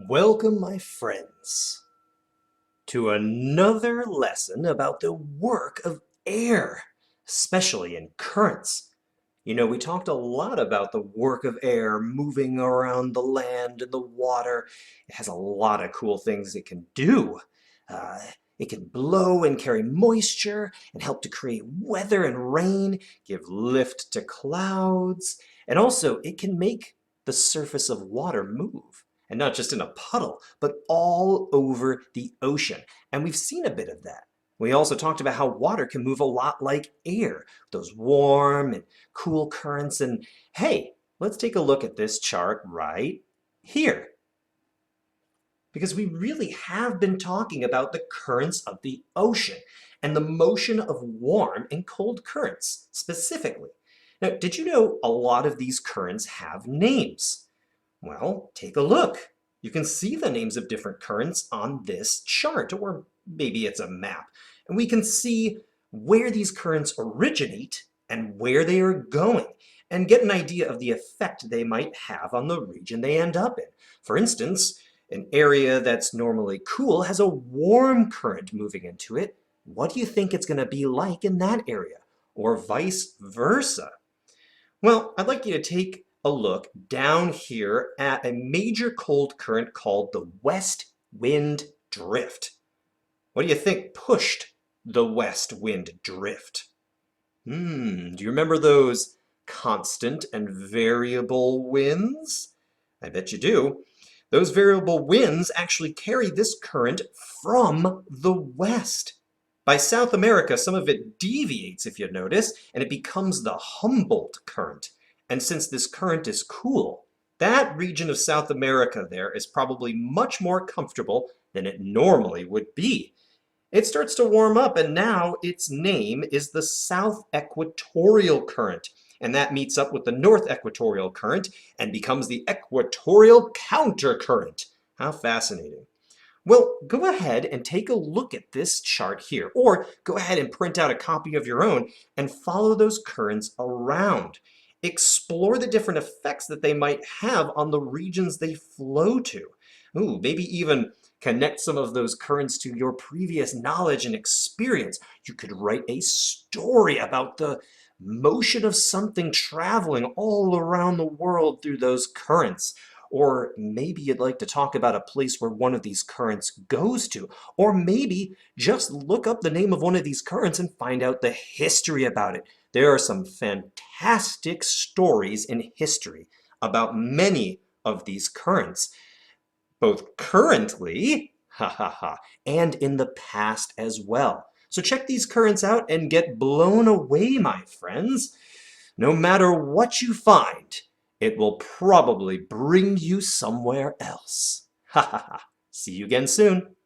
Welcome, my friends, to another lesson about the work of air, especially in currents. We talked a lot about the work of air moving around the land and the water. It has a lot of cool things it can do. Uh, it can blow and carry moisture and help to create weather and rain, give lift to clouds, and also it can make the surface of water move. And not just in a puddle, but all over the ocean. And we've seen a bit of that. We also talked about how water can move a lot like air, those warm and cool currents. And hey, let's take a look at this chart right here. Because we really have been talking about the currents of the ocean and the motion of warm and cold currents specifically. Now, did you know a lot of these currents have names? Well, take a look. You can see the names of different currents on this chart, or maybe it's a map. And we can see where these currents originate and where they are going, and get an idea of the effect they might have on the region they end up in. For instance, an area that's normally cool has a warm current moving into it. What do you think it's going to be like in that area? Or vice versa? Well, I'd like you to take a look down here at a major cold current called the west wind drift. What do you think pushed the west wind drift? Do you remember those constant and variable winds? I bet you do. Those variable winds actually carry this current from the west. By South America, some of it deviates, if you notice, and it becomes the Humboldt current. And since this current is cool, that region of South America there is probably much more comfortable than it normally would be. It starts to warm up, and now its name is the South Equatorial Current. And that meets up with the North Equatorial Current and becomes the Equatorial Countercurrent. How fascinating. Well, go ahead and take a look at this chart here, or go ahead and print out a copy of your own and follow those currents around. Explore the different effects that they might have on the regions they flow to. Ooh, maybe even connect some of those currents to your previous knowledge and experience. You could write a story about the motion of something traveling all around the world through those currents. Or maybe you'd like to talk about a place where one of these currents goes to. Or maybe just look up the name of one of these currents and find out the history about it. There are some fantastic stories in history about many of these currents, both currently, and in the past as well. So check these currents out and get blown away, my friends. No matter what you find, it will probably bring you somewhere else. See you again soon.